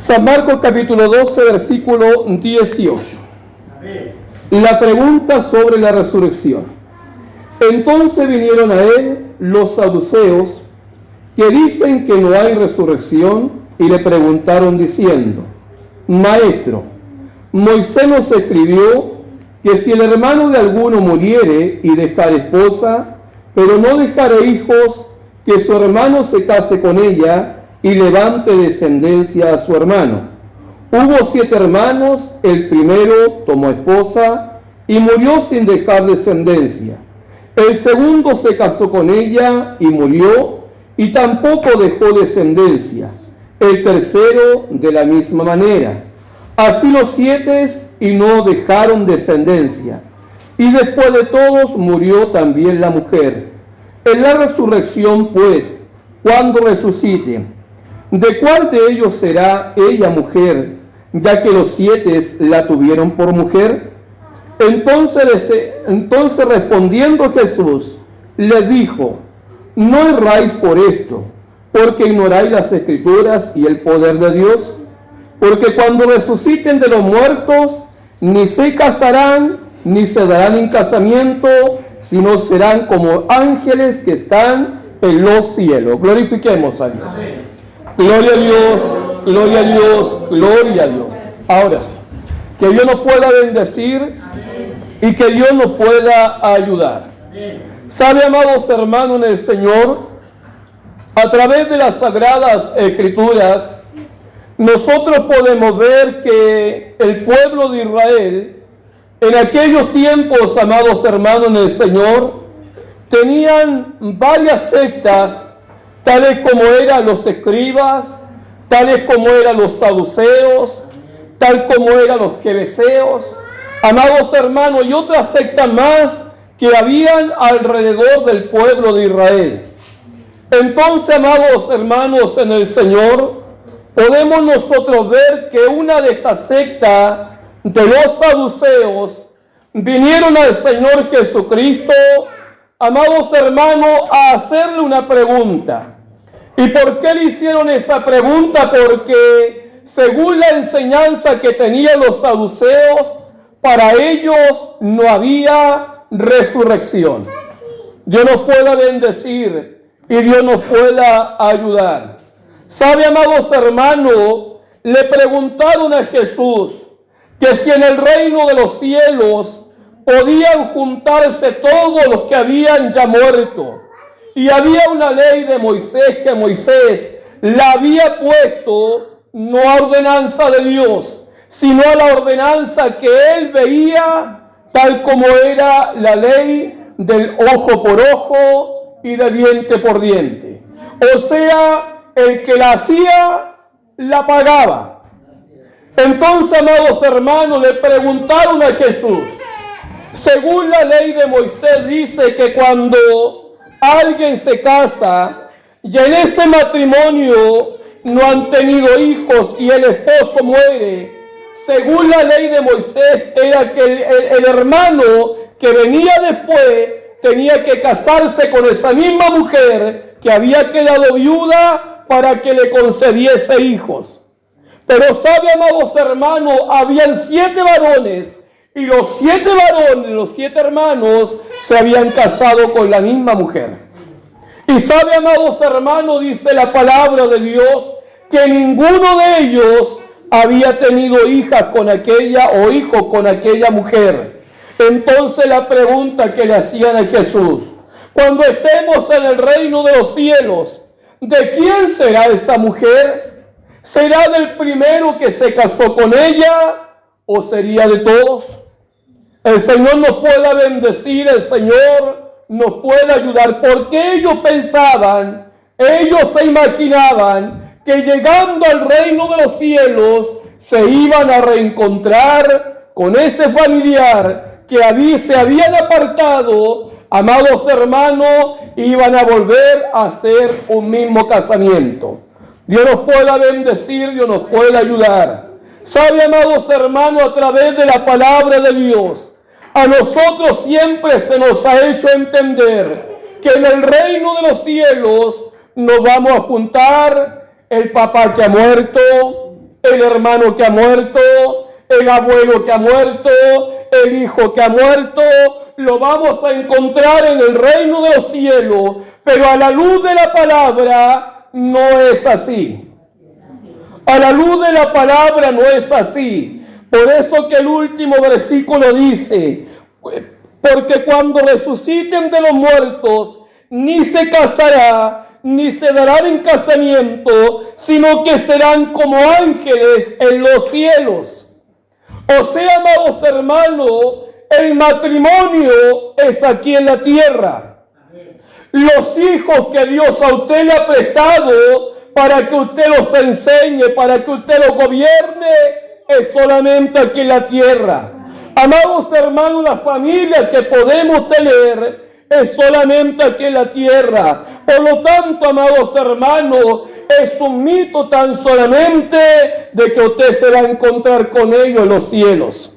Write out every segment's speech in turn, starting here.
San Marcos capítulo 12, versículo 18. La pregunta sobre la resurrección. Entonces vinieron a él los saduceos, que dicen que no hay resurrección, y le preguntaron diciendo: Maestro, Moisés nos escribió que si el hermano de alguno muriere y dejare esposa, pero no dejare hijos, que su hermano se case con ella y levante descendencia a su hermano. Hubo 7 hermanos, el primero tomó esposa y murió sin dejar descendencia. El segundo se casó con ella y murió, y tampoco dejó descendencia. El tercero de la misma manera. Así los 7, y no dejaron descendencia. Y después de todos murió también la mujer. En la resurrección, pues, cuando resuciten, ¿de cuál de ellos será ella mujer, ya que los 7 la tuvieron por mujer? Entonces respondiendo Jesús, les dijo: no erráis por esto, porque ignoráis las Escrituras y el poder de Dios, porque cuando resuciten de los muertos, ni se casarán, ni se darán en casamiento, sino serán como ángeles que están en los cielos. Glorifiquemos a Dios. Amén. Gloria a Dios, gloria a Dios, gloria a Dios. Ahora sí, que Dios nos pueda bendecir y que Dios nos pueda ayudar. ¿Sabe, amados hermanos en el Señor? A través de las Sagradas Escrituras, nosotros podemos ver que el pueblo de Israel, en aquellos tiempos, amados hermanos en el Señor, tenían varias sectas, tales como eran los escribas, tales como eran los saduceos, tal como eran los jebeseos, amados hermanos, y otras sectas más que habían alrededor del pueblo de Israel. Entonces, amados hermanos en el Señor, podemos nosotros ver que una de estas sectas de los saduceos vinieron al Señor Jesucristo, amados hermanos, a hacerle una pregunta. ¿Y por qué le hicieron esa pregunta? Porque según la enseñanza que tenían los saduceos, para ellos no había resurrección. Dios nos pueda bendecir y Dios nos pueda ayudar. ¿Sabe, amados hermanos? Le preguntaron a Jesús que si en el reino de los cielos podían juntarse todos los que habían ya muerto. Y había una ley de Moisés que Moisés la había puesto no a ordenanza de Dios, sino a la ordenanza que él veía, tal como era la ley del ojo por ojo y de diente por diente. O sea, el que la hacía, la pagaba. Entonces, amados hermanos, le preguntaron a Jesús, según la ley de Moisés dice que cuando alguien se casa y en ese matrimonio no han tenido hijos y el esposo muere, según la ley de Moisés era que el hermano que venía después tenía que casarse con esa misma mujer que había quedado viuda para que le concediese hijos. Pero sabe, amados hermanos, habían 7 varones y los 7 varones, los 7 hermanos se habían casado con la misma mujer. Y sabe, amados hermanos, dice la palabra de Dios, que ninguno de ellos había tenido hijas con aquella o hijos con aquella mujer. Entonces la pregunta que le hacían a Jesús: cuando estemos en el reino de los cielos, ¿de quién será esa mujer? ¿Será del primero que se casó con ella o sería de todos? El Señor nos pueda bendecir, el Señor nos puede ayudar, porque ellos pensaban, ellos se imaginaban que llegando al reino de los cielos se iban a reencontrar con ese familiar que se habían apartado. Amados hermanos, iban a volver a hacer un mismo casamiento. Dios nos pueda bendecir, Dios nos pueda ayudar. Sabe, amados hermanos, a través de la palabra de Dios, a nosotros siempre se nos ha hecho entender que en el reino de los cielos nos vamos a juntar el papá que ha muerto, el hermano que ha muerto, el abuelo que ha muerto, el hijo que ha muerto, lo vamos a encontrar en el reino de los cielos, pero a la luz de la palabra no es así. A la luz de la palabra no es así. Por eso que el último versículo dice, porque cuando resuciten de los muertos, ni se casará, ni se darán en casamiento, sino que serán como ángeles en los cielos. O sea, amados hermanos, el matrimonio es aquí en la tierra. Los hijos que Dios a usted le ha prestado para que usted los enseñe, para que usted los gobierne, es solamente aquí en la tierra. Amados hermanos, la familia que podemos tener es solamente aquí en la tierra. Por lo tanto, amados hermanos, es un mito tan solamente de que usted se va a encontrar con ellos en los cielos.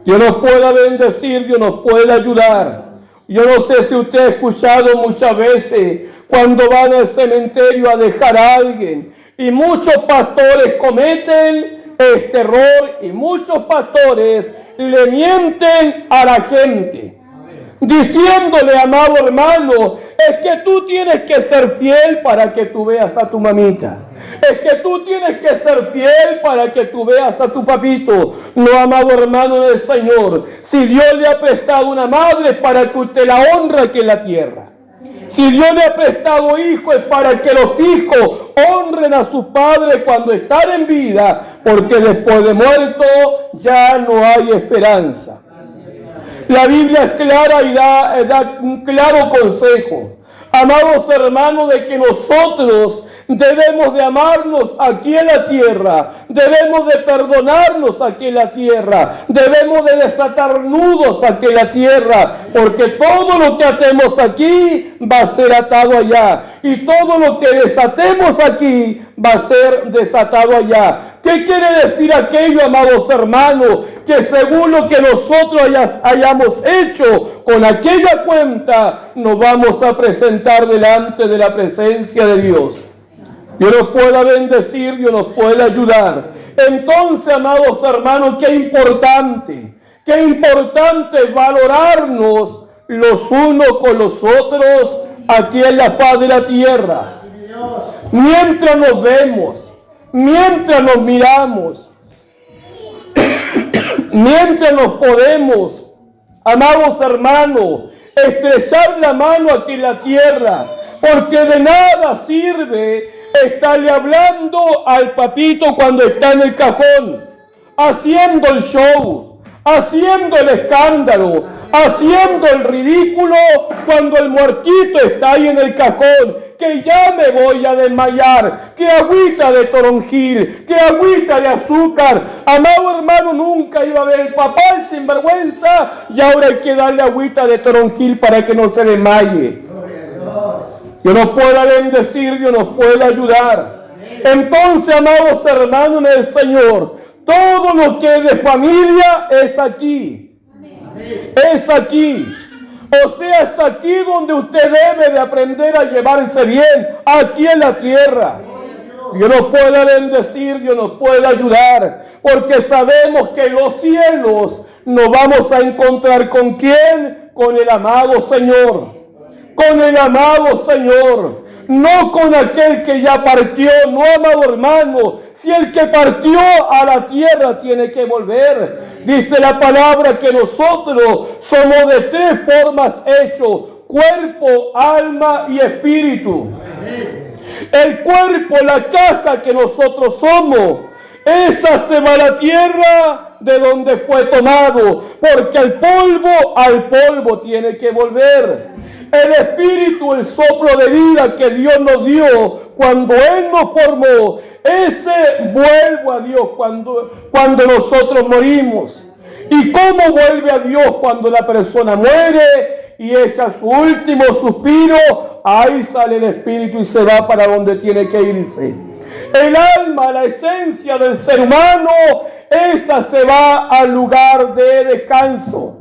Dios nos pueda bendecir, Dios nos pueda ayudar. Yo no sé si usted ha escuchado muchas veces cuando van al cementerio a dejar a alguien, y muchos pastores cometen este error, y muchos pastores le mienten a la gente, diciéndole, amado hermano, es que tú tienes que ser fiel para que tú veas a tu mamita. Es que tú tienes que ser fiel para que tú veas a tu papito. No, amado hermano del Señor. Si Dios le ha prestado una madre, para que usted la honre aquí en la tierra. Si Dios le ha prestado hijos, es para que los hijos honren a sus padres cuando están en vida, porque después de muerto ya no hay esperanza. La Biblia es clara y da un claro consejo, amados hermanos, de que nosotros debemos de amarnos aquí en la tierra, debemos de perdonarnos aquí en la tierra, debemos de desatar nudos aquí en la tierra, porque todo lo que atemos aquí va a ser atado allá, y todo lo que desatemos aquí va a ser desatado allá. ¿Qué quiere decir aquello, amados hermanos? Que según lo que nosotros hayamos hecho con aquella cuenta, nos vamos a presentar delante de la presencia de Dios. Dios nos pueda bendecir, Dios nos pueda ayudar. Entonces, amados hermanos, qué importante valorarnos los unos con los otros aquí en la faz de la tierra. Mientras nos vemos, mientras nos miramos, mientras nos podemos, amados hermanos, estrechar la mano aquí en la tierra, porque de nada sirve estarle hablando al papito cuando está en el cajón, haciendo el show, haciendo el escándalo, haciendo el ridículo cuando el muertito está ahí en el cajón, que ya me voy a desmayar, que agüita de toronjil, que agüita de azúcar. Amado hermano, nunca iba a ver el papá el sinvergüenza, y ahora hay que darle agüita de toronjil para que no se desmaye. Dios nos pueda bendecir, Dios nos pueda ayudar. Entonces, amados hermanos del Señor, todo lo que es de familia es aquí. Es aquí. O sea, es aquí donde usted debe de aprender a llevarse bien, aquí en la tierra. Dios nos pueda bendecir, Dios nos pueda ayudar, porque sabemos que en los cielos nos vamos a encontrar ¿con quién? Con el amado Señor. Con el amado Señor, no con aquel que ya partió, no, amado hermano. Si el que partió a la tierra tiene que volver. Dice la palabra que nosotros somos de tres formas hechos: cuerpo, alma y espíritu. El cuerpo, la caja que nosotros somos, esa se va a la tierra de donde fue tomado, porque al polvo tiene que volver. El espíritu, el soplo de vida que Dios nos dio cuando Él nos formó, ese vuelve a Dios cuando nosotros morimos. ¿Y cómo vuelve a Dios cuando la persona muere y echa su último suspiro? Ahí sale el espíritu y se va para donde tiene que irse. El alma, la esencia del ser humano, esa se va al lugar de descanso.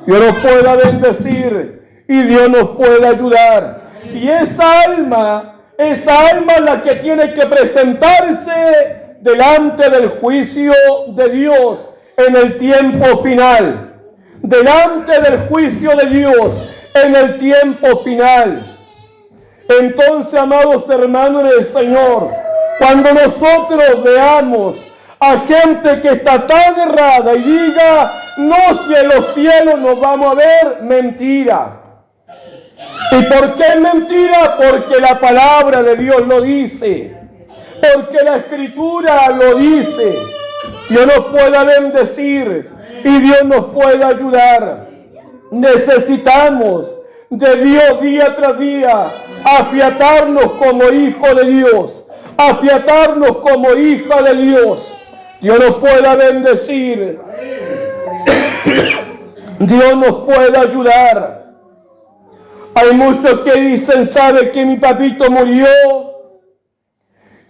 Dios nos pueda bendecir y Dios nos puede ayudar. Y esa alma es la que tiene que presentarse delante del juicio de Dios en el tiempo final. Delante del juicio de Dios en el tiempo final. Entonces, amados hermanos del Señor, cuando nosotros veamos a gente que está tan errada y diga, no, si en los cielos nos vamos a ver, mentira. ¿Y por qué es mentira? Porque la palabra de Dios lo dice. Porque la Escritura lo dice. Dios nos pueda bendecir y Dios nos puede ayudar. Necesitamos de Dios día tras día afiatarnos como hijo de Dios, afiatarnos como hija de Dios. Dios nos pueda bendecir. Dios nos puede ayudar. Hay muchos que dicen, ¿sabe que mi papito murió?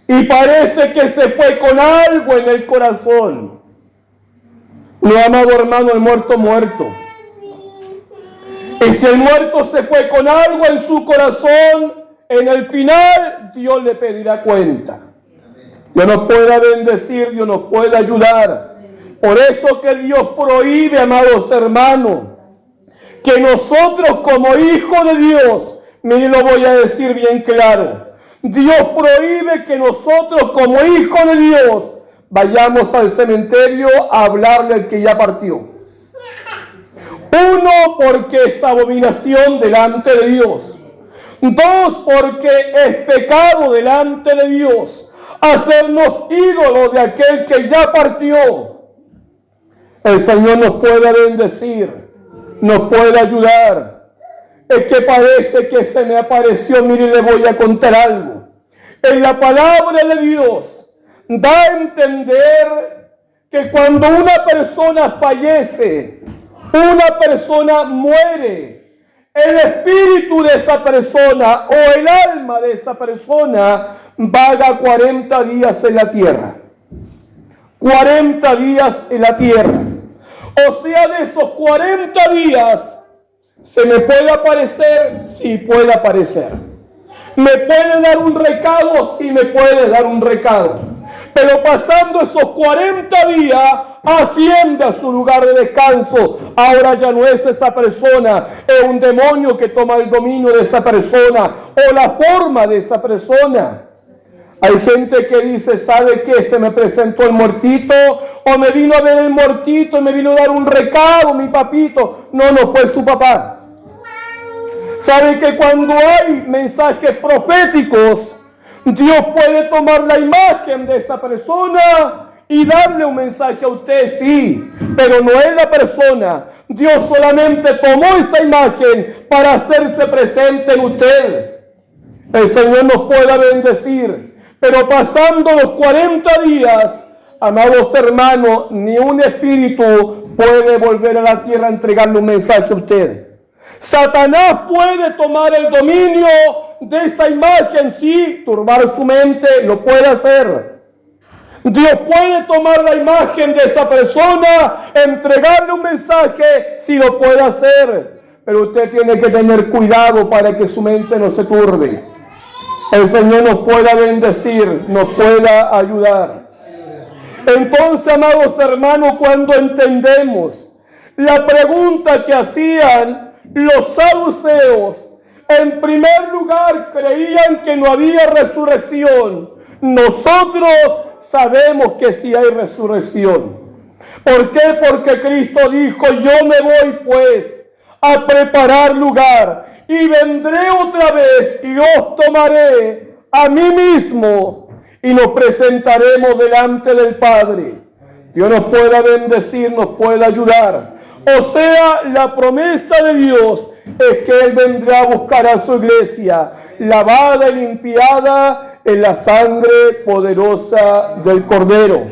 Y parece que se fue con algo en el corazón. No, amado hermano, el muerto. Y si el muerto se fue con algo en su corazón, en el final Dios le pedirá cuenta. Dios nos pueda bendecir, Dios nos puede ayudar. Por eso que Dios prohíbe, amados hermanos, que nosotros como hijos de Dios, miren, lo voy a decir bien claro, Dios prohíbe que nosotros como hijos de Dios vayamos al cementerio a hablarle al que ya partió. Uno, porque es abominación delante de Dios. Dos, porque es pecado delante de Dios hacernos ídolos de aquel que ya partió. El Señor nos puede bendecir, nos puede ayudar. Es que parece que se me apareció, mire, le voy a contar algo. En la palabra de Dios da a entender que cuando una persona fallece, una persona muere, el espíritu de esa persona o el alma de esa persona vaga 40 días en la tierra. 40 días en la tierra. O sea, de esos 40 días, ¿se me puede aparecer? Sí, puede aparecer. ¿Me puede dar un recado? Sí, me puede dar un recado. Pero pasando esos 40 días, asciende a su lugar de descanso. Ahora ya no es esa persona, es un demonio que toma el dominio de esa persona o la forma de esa persona. Hay gente que dice, ¿sabe qué? Se me presentó el muertito, o me vino a ver el muertito y me vino a dar un recado, mi papito. No, no fue su papá. ¿Sabe que cuando hay mensajes proféticos, Dios puede tomar la imagen de esa persona y darle un mensaje a usted? Sí, pero no es la persona. Dios solamente tomó esa imagen para hacerse presente en usted. El Señor nos pueda bendecir. Pero pasando los 40 días, amados hermanos, ni un espíritu puede volver a la tierra a entregarle un mensaje a usted. Satanás puede tomar el dominio de esa imagen, sí, turbar su mente, lo puede hacer. Dios puede tomar la imagen de esa persona, entregarle un mensaje, sí lo puede hacer. Pero usted tiene que tener cuidado para que su mente no se turbe. El Señor nos pueda bendecir, nos pueda ayudar. Entonces, amados hermanos, cuando entendemos la pregunta que hacían los saduceos, en primer lugar creían que no había resurrección. Nosotros sabemos que sí hay resurrección. ¿Por qué? Porque Cristo dijo, yo me voy pues a preparar lugar y vendré otra vez y os tomaré a mí mismo y nos presentaremos delante del Padre. Dios nos pueda bendecir, nos pueda ayudar. O sea, la promesa de Dios es que Él vendrá a buscar a su iglesia, lavada y limpiada en la sangre poderosa del Cordero.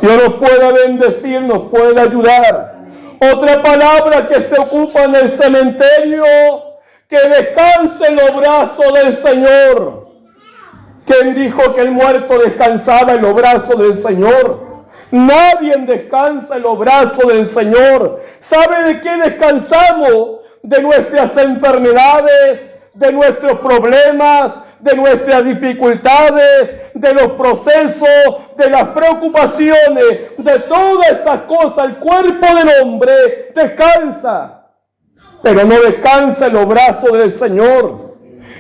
Dios nos pueda bendecir, nos pueda ayudar. Otra palabra que se ocupa en el cementerio, que descanse en los brazos del Señor. ¿Quién dijo que el muerto descansaba en los brazos del Señor? Nadie descansa en los brazos del Señor. ¿Sabe de qué descansamos? De nuestras enfermedades, de nuestros problemas, de nuestras dificultades, de los procesos, de las preocupaciones, de todas esas cosas. El cuerpo del hombre descansa, pero no descansa en los brazos del Señor.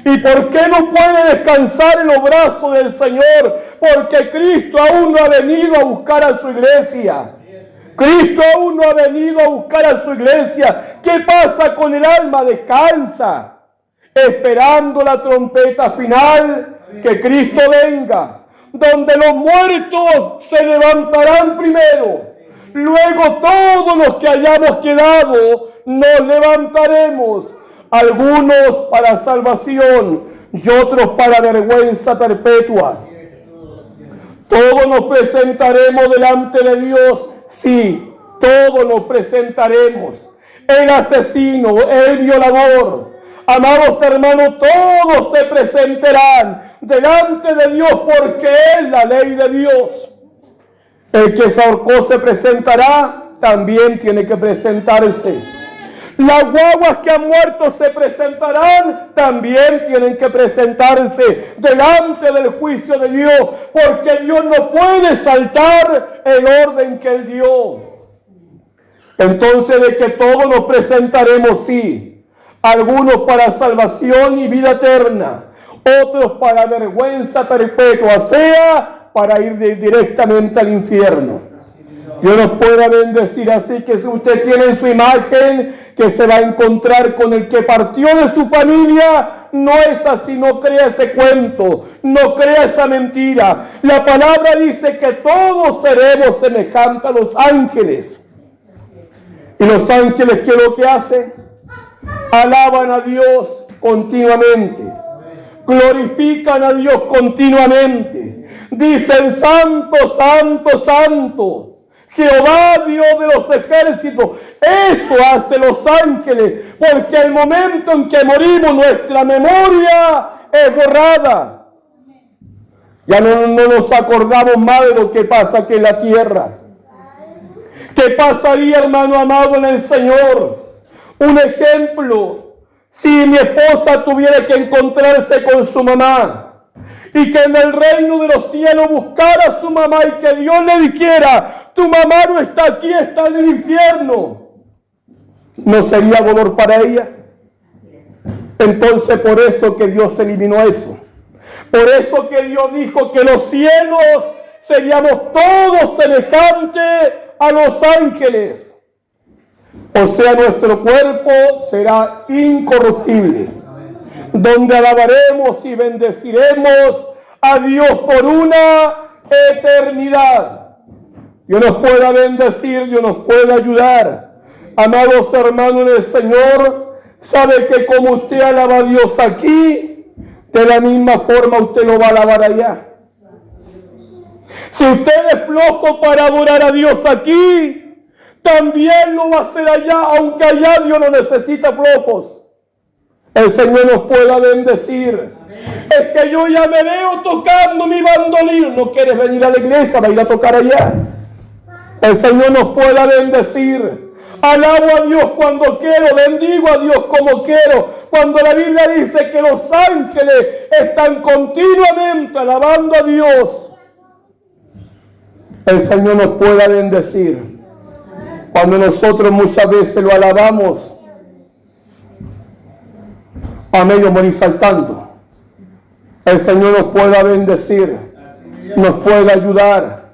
¿Y por qué no puede descansar en los brazos del Señor? Porque Cristo aún no ha venido a buscar a su iglesia. Cristo aún no ha venido a buscar a su iglesia. ¿Qué pasa con el alma? Descansa, esperando la trompeta final, que Cristo venga, donde los muertos se levantarán primero. Luego todos los que hayamos quedado nos levantaremos, algunos para salvación y otros para vergüenza perpetua. Todos nos presentaremos delante de Dios, sí, todos nos presentaremos. El asesino, el violador, amados hermanos, todos se presentarán delante de Dios porque es la ley de Dios. El que se ahorcó se presentará, también tiene que presentarse. Las guaguas que han muerto se presentarán, también tienen que presentarse delante del juicio de Dios, porque Dios no puede saltar el orden que Él dio. Entonces, de que todos nos presentaremos, sí, algunos para salvación y vida eterna, otros para vergüenza perpetua, sea para ir directamente al infierno. Dios nos pueda bendecir. Así que si usted tiene en su imagen que se va a encontrar con el que partió de su familia, no es así, no crea ese cuento, no crea esa mentira. La palabra dice que todos seremos semejantes a los ángeles. Y los ángeles, ¿qué es lo que hacen? Alaban a Dios continuamente, glorifican a Dios continuamente, dicen: santo, santo, santo, Jehová, Dios de los ejércitos. Eso hacen los ángeles, porque el momento en que morimos nuestra memoria es borrada. Ya no nos acordamos más de lo que pasa aquí en la tierra. ¿Qué pasaría, hermano amado en el Señor? Un ejemplo: si mi esposa tuviera que encontrarse con su mamá y que en el reino de los cielos buscara a su mamá y que Dios le dijera: tu mamá no está aquí, está en el infierno, ¿no sería dolor para ella? Entonces, por eso que Dios eliminó eso. Por eso que Dios dijo que los cielos seríamos todos semejantes a los ángeles. O sea, nuestro cuerpo será incorruptible, donde alabaremos y bendeciremos a Dios por una eternidad. Dios nos pueda bendecir, Dios nos pueda ayudar. Amados hermanos del Señor, sabe que como usted alaba a Dios aquí, de la misma forma usted lo va a alabar allá. Si usted es flojo para adorar a Dios aquí, también lo va a hacer allá, aunque allá Dios no necesita flojos. El Señor nos pueda bendecir. Es que yo ya me veo tocando mi bandolín. ¿No quieres venir a la iglesia? Va a ir a tocar allá. El Señor nos pueda bendecir. Alabo a Dios cuando quiero, bendigo a Dios como quiero. Cuando la Biblia dice que los ángeles están continuamente alabando a Dios, el Señor nos pueda bendecir. Cuando nosotros muchas veces lo alabamos, a medio morir saltando, el Señor nos pueda bendecir, nos pueda ayudar.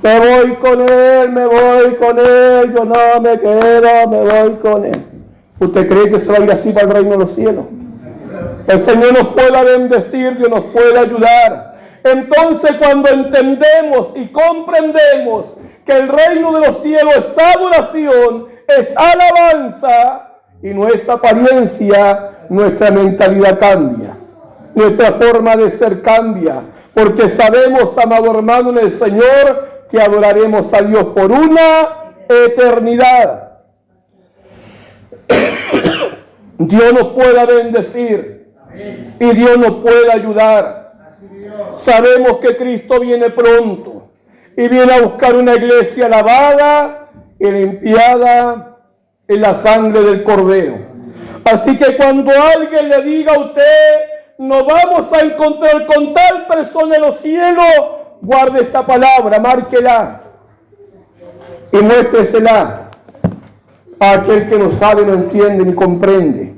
Me voy con Él, yo no me quedo, me voy con Él. ¿Usted cree que se va a ir así para el reino de los cielos? El Señor nos pueda bendecir, Dios nos puede ayudar. Entonces, cuando entendemos y comprendemos que el reino de los cielos es adoración, es alabanza y no es apariencia, nuestra mentalidad cambia, nuestra forma de ser cambia, porque sabemos, amado hermano en el Señor, que adoraremos a Dios por una eternidad. Dios nos pueda bendecir y Dios nos puede ayudar. Sabemos que Cristo viene pronto y viene a buscar una iglesia lavada y limpiada en la sangre del Cordero. Así que cuando alguien le diga a usted: nos vamos a encontrar con tal persona en los cielos. Guarde esta palabra, márquela y muéstresela a aquel que no sabe, no entiende ni comprende.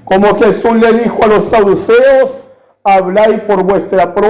Como Jesús le dijo a los saduceos, habláis por vuestra propia